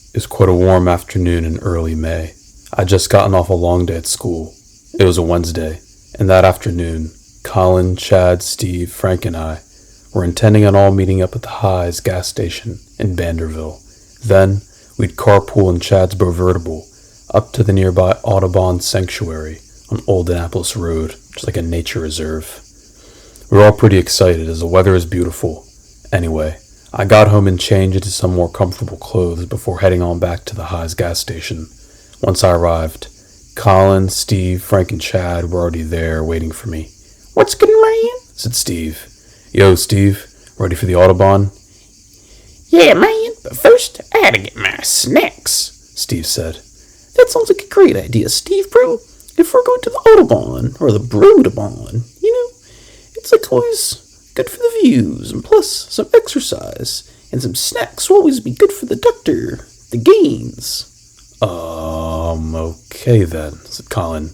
It was quite a warm afternoon in early May. I'd just gotten off a long day at school. It was a Wednesday, and that afternoon, Colin, Chad, Steve, Frank, and I were intending on all meeting up at the High's gas station in Vanderville. Then, we'd carpool in Chad's Bovertible up to the nearby Audubon Sanctuary on Old Annapolis Road, just like a nature reserve. We were all pretty excited as the weather was beautiful. Anyway, I got home and changed into some more comfortable clothes before heading on back to the High's gas station. Once I arrived, Colin, Steve, Frank, and Chad were already there waiting for me. "What's good, man?" said Steve. "Yo, Steve, ready for the Audubon?" "Yeah, man, but first I had to get my snacks," Steve said. "That sounds like a great idea, Steve, bro. If we're going to the Audubon, or the Brodabon, it's like always good for the views, and plus some exercise, and some snacks will always be good for the doctor, the gains." Okay then, said Colin.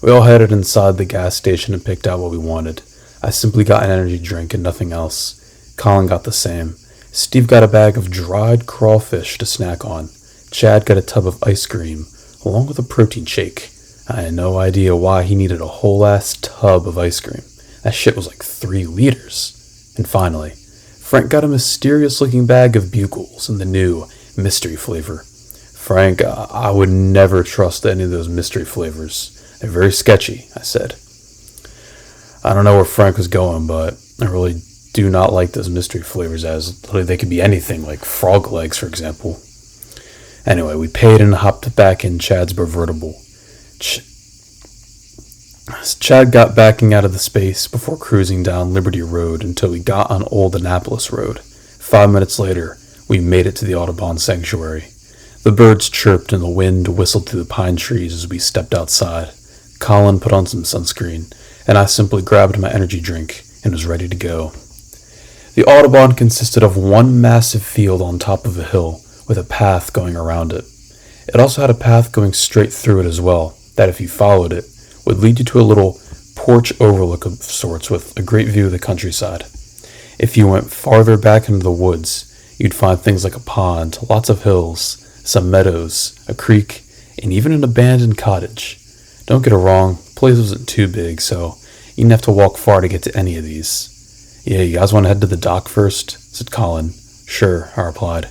We all headed inside the gas station and picked out what we wanted. I simply got an energy drink and nothing else. Colin got the same. Steve got a bag of dried crawfish to snack on. Chad got a tub of ice cream, along with a protein shake. I had no idea why he needed a whole-ass tub of ice cream. That shit was like 3 liters. And finally, Frank got a mysterious-looking bag of bugles in the new mystery flavor. "Frank, I would never trust any of those mystery flavors. They're very sketchy," I said. I don't know where Frank was going, but I really do not like those mystery flavors, as they could be anything, like frog legs, for example. Anyway, we paid and hopped back in Chad's Bovertible. Chad got backing out of the space before cruising down Liberty Road until we got on Old Annapolis Road. 5 minutes later, we made it to the Audubon Sanctuary. The birds chirped and the wind whistled through the pine trees as we stepped outside. Colin put on some sunscreen, and I simply grabbed my energy drink and was ready to go. The Audubon consisted of one massive field on top of a hill with a path going around it. It also had a path going straight through it as well, that if you followed it, would lead you to a little porch overlook of sorts with a great view of the countryside. If you went farther back into the woods, you'd find things like a pond, lots of hills, some meadows, a creek, and even an abandoned cottage. Don't get it wrong, the place wasn't too big, so you didn't have to walk far to get to any of these. "Yeah, you guys want to head to the dock first?" said Colin. "Sure," I replied.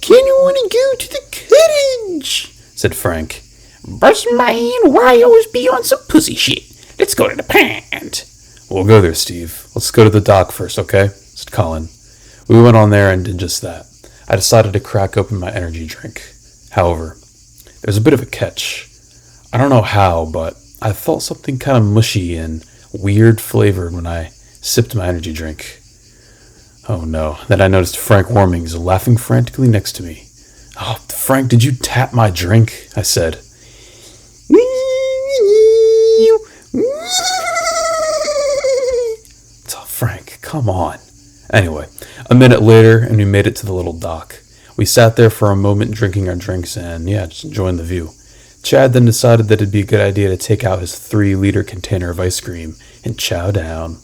"Kinda wanna go to the cottage," said Frank. "But man, why always be on some pussy shit? Let's go to the pond." "We'll go there, Steve. Let's go to the dock first, okay?" said Colin. We went on there and did just that. I decided to crack open my energy drink. However, there's a bit of a catch. I don't know how, but I felt something kind of mushy and weird flavored when I sipped my energy drink. Oh no, then I noticed Frank Warmings laughing frantically next to me. "Oh, Frank, did you tap my drink?" I said. Oh, Frank, come on. Anyway, a minute later, and we made it to the little dock. We sat there for a moment drinking our drinks and, just enjoying the view. Chad then decided that it'd be a good idea to take out his 3-liter container of ice cream and chow down.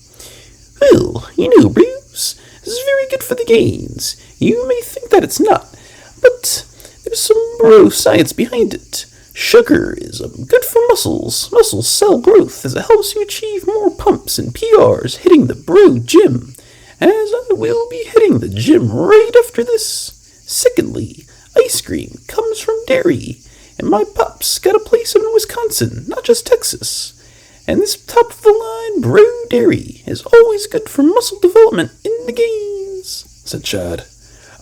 "Well, Bruce, this is very good for the gains. You may think that it's not, but there's some bro science behind it. Sugar is good for muscles. Muscles cell growth as it helps you achieve more pumps and PRs hitting the bro gym, as I will be hitting the gym right after this. Secondly, ice cream comes from dairy, and my pops got a place in Wisconsin, not just Texas. And this top-of-the-line bro dairy is always good for muscle development in the gains," said Chad.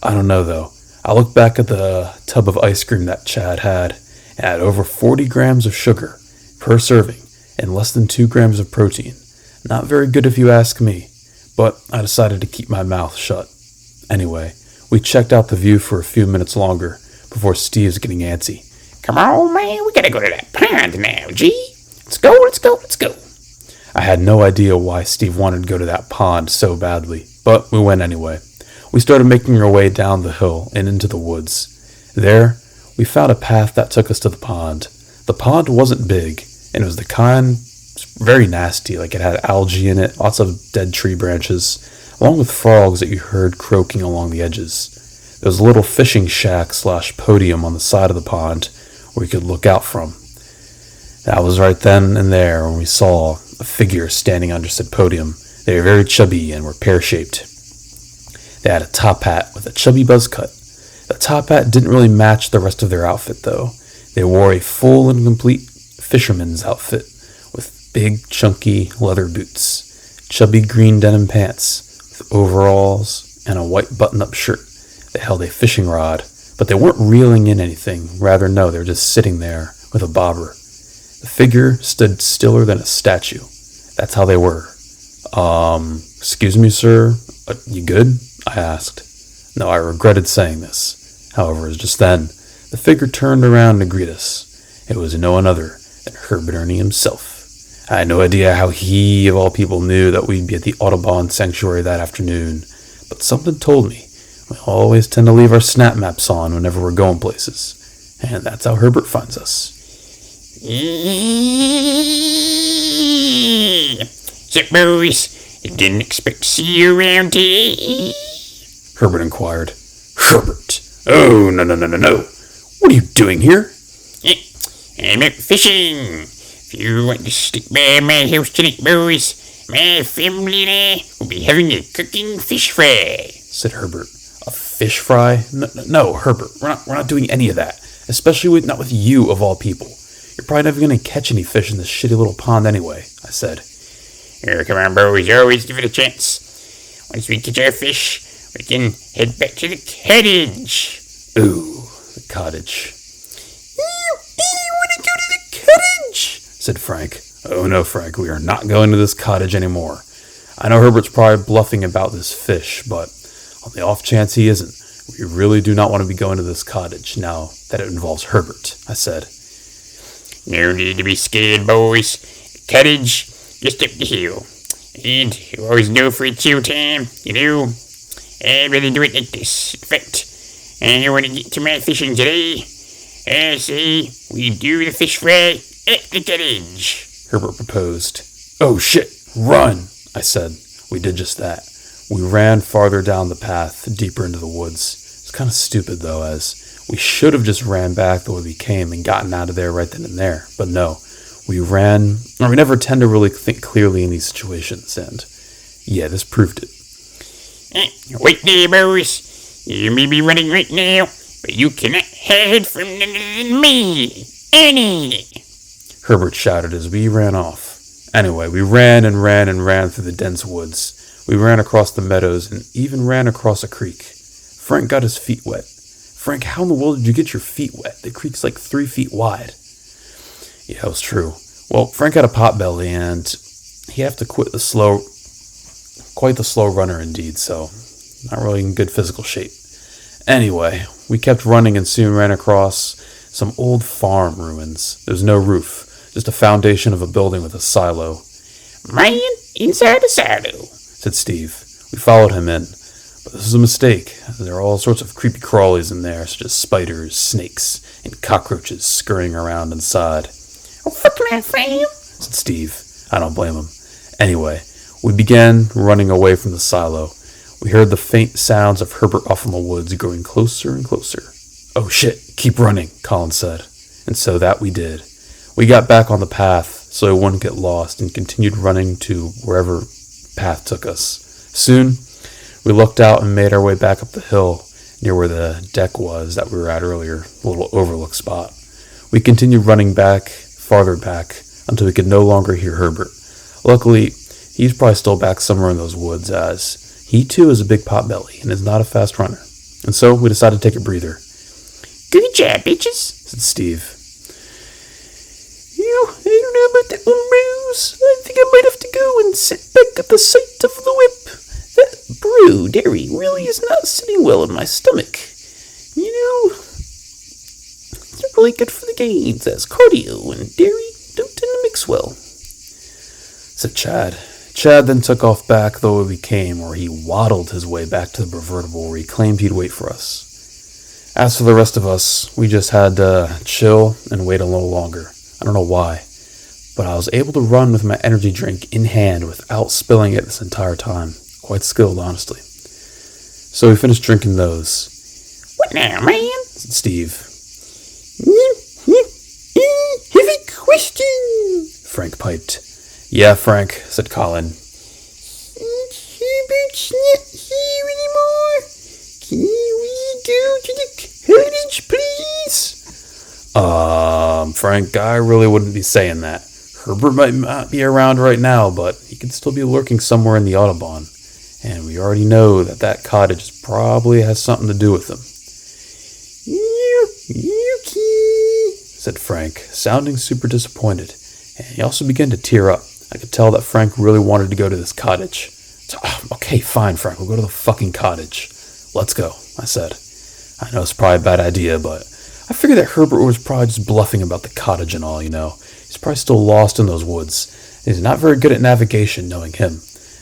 I don't know, though. I looked back at the tub of ice cream that Chad had. It had over 40 grams of sugar per serving and less than 2 grams of protein. Not very good if you ask me, but I decided to keep my mouth shut. Anyway, we checked out the view for a few minutes longer before Steve's getting antsy. "Come on, man, we gotta go to that pond now, G. Let's go. I had no idea why Steve wanted to go to that pond so badly, but we went anyway. We started making our way down the hill and into the woods. There, we found a path that took us to the pond. The pond wasn't big, and it was the kind very nasty, like it had algae in it, lots of dead tree branches, along with frogs that you heard croaking along the edges. There was a little fishing shack / podium on the side of the pond where we could look out from. That was right then and there when we saw a figure standing under said podium. They were very chubby and were pear-shaped. They had a top hat with a chubby buzz cut. The top hat didn't really match the rest of their outfit, though. They wore a full and complete fisherman's outfit with big, chunky leather boots, chubby green denim pants with overalls, and a white button-up shirt. They held a fishing rod, but they weren't reeling in anything. Rather, no, they were just sitting there with a bobber. The figure stood stiller than a statue. That's how they were. Excuse me, sir? You good? I asked. No, I regretted saying this. However, just then, the figure turned around to greet us. It was no one other than Herbert Ernie himself. I had no idea how he, of all people, knew that we'd be at the Audubon Sanctuary that afternoon, but something told me we always tend to leave our snap maps on whenever we're going places, and that's how Herbert finds us. Sup, boys? I didn't expect to see you around today. Herbert inquired. Herbert? Oh, no. What are you doing here? I'm out fishing. If you want to stick by my house tonight, boys, my family and I will be having a cooking fish fry, said Herbert. A fish fry? No, Herbert. We're not doing any of that. Especially not with you, of all people. You're probably never going to catch any fish in this shitty little pond anyway, I said. Oh, come on, boys. Always give it a chance. Once we catch our fish, we can head back to the cottage. Ooh, the cottage. I want to go to the cottage, said Frank. Oh no, Frank, we are not going to this cottage anymore. I know Herbert's probably bluffing about this fish, but on the off chance he isn't, we really do not want to be going to this cottage now that it involves Herbert, I said. No need to be scared, boys. The cottage just up the hill. And you always know for a chill time, I'd rather do it like this. In fact, I want to get to my fishing today. I say we do the fish fry at the cottage, Herbert proposed. Oh shit, run, I said. We did just that. We ran farther down the path, deeper into the woods. It's kind of stupid though, as we should have just ran back the way we came and gotten out of there right then and there. But no, we never tend to really think clearly in these situations, and yeah, this proved it. Wait there, boys. You may be running right now, but you cannot hide from me, Ernie, Herbert shouted as we ran off. Anyway, we ran through the dense woods. We ran across the meadows and even ran across a creek. Frank got his feet wet. Frank, how in the world did you get your feet wet? The creek's like 3 feet wide. Yeah, it was true. Well, Frank had a pot belly and he had to quite the slow runner indeed, so not really in good physical shape. Anyway, we kept running and soon ran across some old farm ruins. There was no roof, just a foundation of a building with a silo. Man inside a silo, said Steve. We followed him in, but this was a mistake. There are all sorts of creepy crawlies in there, such as spiders, snakes, and cockroaches scurrying around inside. Oh, fuck my fam, said Steve. I don't blame him. Anyway, we began running away from the silo. We heard the faint sounds of Herbert off in the woods growing closer and closer. Oh shit, keep running, Colin said. And so that we did. We got back on the path so we wouldn't get lost and continued running to wherever path took us. Soon, we looked out and made our way back up the hill near where the deck was that we were at earlier, the little overlook spot. We continued running back, farther back, until we could no longer hear Herbert. Luckily, he's probably still back somewhere in those woods, as he too is a big potbelly and is not a fast runner. And so we decided to take a breather. Good job, bitches, said Steve. I don't know about that one, Bruce. I think I might have to go and sit back at the sight of the whip. That brew dairy really is not sitting well in my stomach. It's really good for the gains, as cardio and dairy don't tend to mix well, said Chad. Chad then took off back the way we came, where he waddled his way back to the Provertible, where he claimed he'd wait for us. As for the rest of us, we just had to chill and wait a little longer. I don't know why, but I was able to run with my energy drink in hand without spilling it this entire time. Quite skilled, honestly. So we finished drinking those. What now, man? said Steve. Heavy question, Frank piped. Yeah, Frank, said Colin. Herbert's not here anymore. Can we go to the cottage, please? Frank, I really wouldn't be saying that. Herbert might not be around right now, but he could still be lurking somewhere in the Audubon. And we already know that cottage probably has something to do with him. Yuki, said Frank, sounding super disappointed. And he also began to tear up. I could tell that Frank really wanted to go to this cottage. So, okay, fine, Frank, we'll go to the fucking cottage. Let's go, I said. I know it's probably a bad idea, but I figured that Herbert was probably just bluffing about the cottage and all, He's probably still lost in those woods. He's not very good at navigation, knowing him.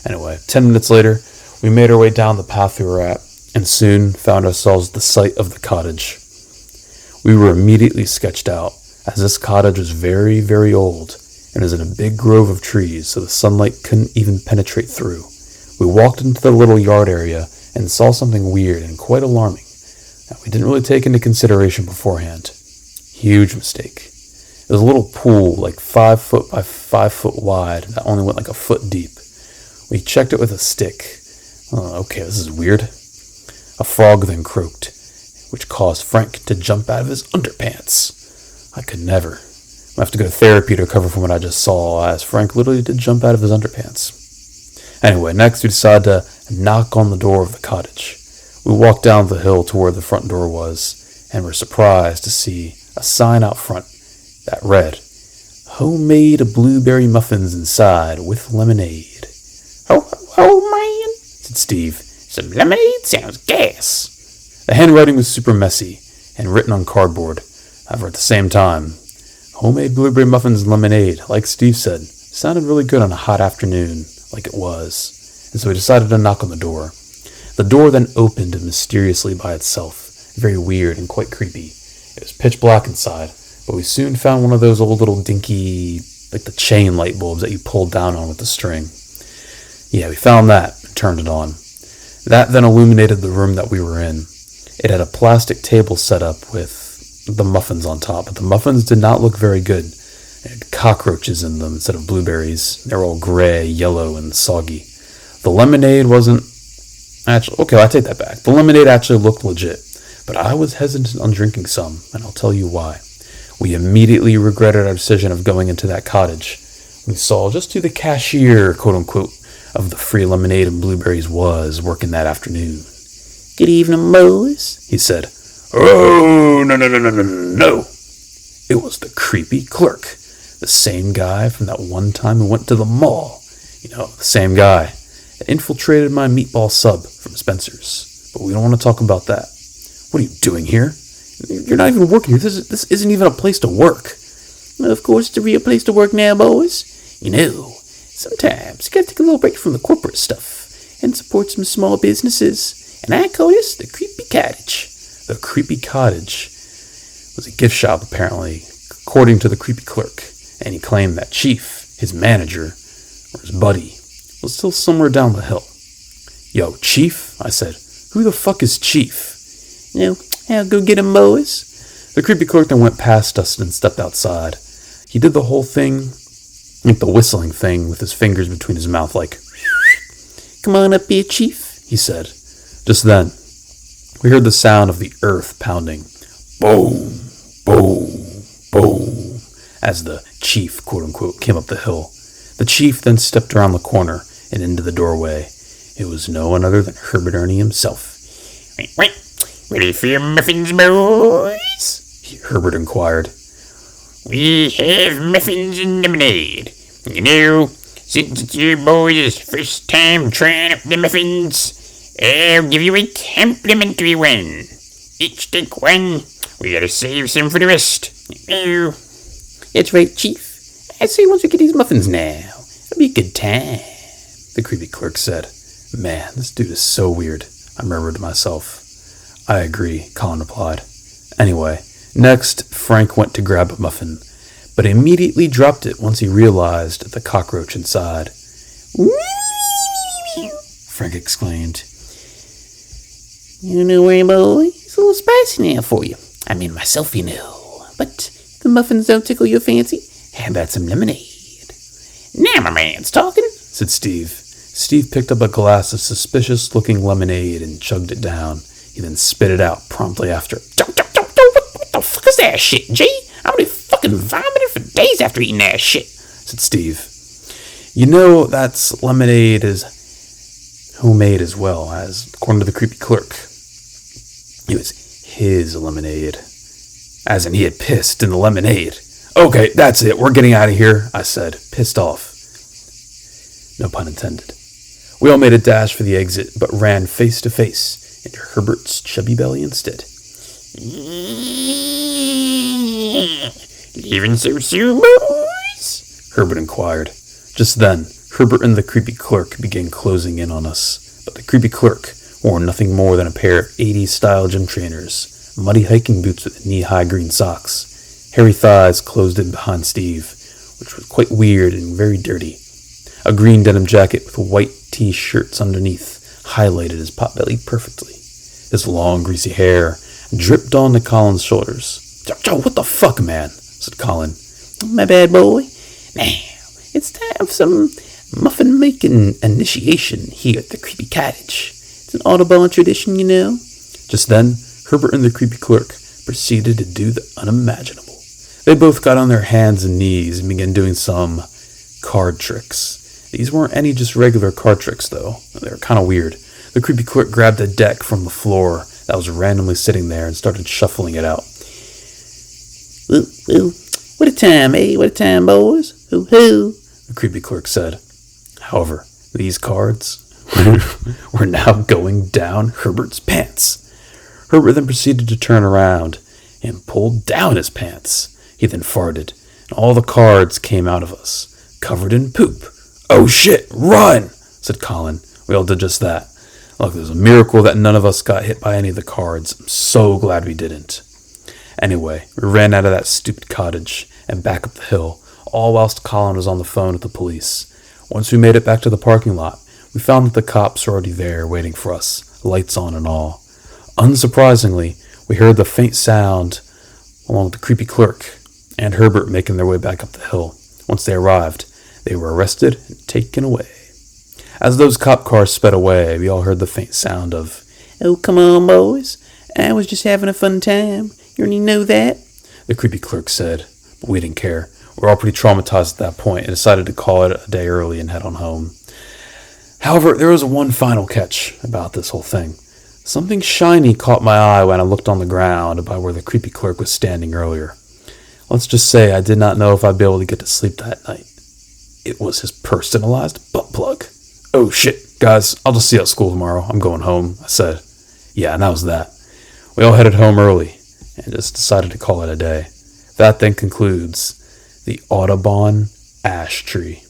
Anyway, 10 minutes later, we made our way down the path we were at, and soon found ourselves at the site of the cottage. We were immediately sketched out, as this cottage was very, very old, and is in a big grove of trees, so the sunlight couldn't even penetrate through. We walked into the little yard area and saw something weird and quite alarming that we didn't really take into consideration beforehand. Huge mistake. It was a little pool, like 5 foot by 5 foot wide, that only went like a foot deep. We checked it with a stick. Okay, this is weird. A frog then croaked, which caused Frank to jump out of his underpants. I could never. I have to go to therapy to recover from what I just saw, as Frank literally did jump out of his underpants. Anyway, next we decided to knock on the door of the cottage. We walked down the hill to where the front door was, and were surprised to see a sign out front that read, "Homemade blueberry muffins inside with lemonade." Oh, man, said Steve. some lemonade sounds gas. The handwriting was super messy and written on cardboard. However, at the same time, homemade blueberry muffins and lemonade, like Steve said, sounded really good on a hot afternoon, like it was. And so we decided to knock on the door. The door then opened mysteriously by itself, very weird and quite creepy. It was pitch black inside, but we soon found one of those old little dinky, like the chain light bulbs that you pulled down on with the string. Yeah, we found that and turned it on. That then illuminated the room that we were in. It had a plastic table set up with the muffins on top, but the muffins did not look very good. It had cockroaches in them instead of blueberries. They were all gray, yellow, and soggy. The lemonade wasn't actually... Okay, I take that back. The lemonade actually looked legit, but I was hesitant on drinking some, and I'll tell you why. We immediately regretted our decision of going into that cottage. We saw just who the cashier, quote-unquote, of the free lemonade and blueberries was working that afternoon. Good evening, boys, he said. Oh, no. It was the creepy clerk. The same guy from that one time we went to the mall. The same guy that infiltrated my meatball sub from Spencer's. But we don't want to talk about that. What are you doing here? You're not even working here. This isn't even a place to work. Of course, it's a real place to work now, boys. Sometimes you gotta take a little break from the corporate stuff and support some small businesses. And I call this the Creepy Cottage. The Creepy Cottage was a gift shop, apparently, according to the creepy clerk. And he claimed that Chief, his manager, or his buddy, was still somewhere down the hill. Yo, Chief? I said. Who the fuck is Chief? I'll go get him, boys. The creepy clerk then went past us and stepped outside. He did the whole thing, like the whistling thing, with his fingers between his mouth, like, "Come on up here, Chief," he said. Just then, we heard the sound of the earth pounding. Boom, boom, boom, as the Chief, quote-unquote, came up the hill. The Chief then stepped around the corner and into the doorway. It was no one other than Herbert Ernie himself. Wait. Ready for your muffins, boys? Herbert inquired. We have muffins and lemonade. Since it's your boys' first time trying out the muffins, I'll give you a complimentary one. Each take one. We gotta save some for the rest. That's right, Chief. I say once we get these muffins now, it'll be a good time, the creepy clerk said. Man, this dude is so weird, I murmured to myself. I agree, Colin replied. Anyway, next, Frank went to grab a muffin, but immediately dropped it once he realized the cockroach inside. "Wee!" Frank exclaimed. You know where, boys? It's a little spicy now for you. I mean myself, you know. But if the muffins don't tickle your fancy, how about some lemonade? Now my man's talking, said Steve. Steve picked up a glass of suspicious-looking lemonade and chugged it down. He then spit it out promptly after. What the fuck is that shit, G? I'm gonna be fucking vomiting for days after eating that shit, said Steve. You know, that's lemonade is homemade as well, as according to the creepy clerk. It was his lemonade. As in he had pissed in the lemonade. Okay, that's it. We're getting out of here, I said, pissed off. No pun intended. We all made a dash for the exit, but ran face to face into Herbert's chubby belly instead. Leaving so soon, boys? Herbert inquired. Just then, Herbert and the creepy clerk began closing in on us, but the creepy clerk wore nothing more than a pair of 80s-style gym trainers, muddy hiking boots with knee-high green socks, hairy thighs closed in behind Steve, which was quite weird and very dirty. A green denim jacket with white T-shirts underneath highlighted his potbelly perfectly. His long, greasy hair dripped onto Colin's shoulders. Joe, what the fuck, man? Said Colin. My bad, boy. Now, it's time for some muffin-making initiation here at the creepy cottage. It's an Audubon tradition, you know. Just then, Herbert and the creepy clerk proceeded to do the unimaginable. They both got on their hands and knees and began doing some card tricks. These weren't any just regular card tricks, though. They were kind of weird. The creepy clerk grabbed a deck from the floor that was randomly sitting there and started shuffling it out. Ooh, what a time, eh? What a time, boys. Hoo-hoo, the creepy clerk said. However, these cards were now going down Herbert's pants. Herbert then proceeded to turn around and pulled down his pants. He then farted, and all the cards came out of us, covered in poop. Oh shit, run, said Colin. We all did just that. Look, it was a miracle that none of us got hit by any of the cards. I'm so glad we didn't. Anyway, we ran out of that stupid cottage and back up the hill, all whilst Colin was on the phone with the police. Once we made it back to the parking lot, we found that the cops were already there waiting for us, lights on and all. Unsurprisingly, we heard the faint sound along with the creepy clerk and Herbert making their way back up the hill. Once they arrived, they were arrested and taken away. As those cop cars sped away, we all heard the faint sound of, "Oh, come on, boys. I was just having a fun time. You already know that," the creepy clerk said, but we didn't care. We were all pretty traumatized at that point and decided to call it a day early and head on home. However, there was one final catch about this whole thing. Something shiny caught my eye when I looked on the ground by where the creepy clerk was standing earlier. Let's just say I did not know if I'd be able to get to sleep that night. It was his personalized butt plug. Oh shit, guys, I'll just see you at school tomorrow. I'm going home, I said. Yeah, and that was that. We all headed home early and just decided to call it a day. That then concludes the Audubon Ashtree.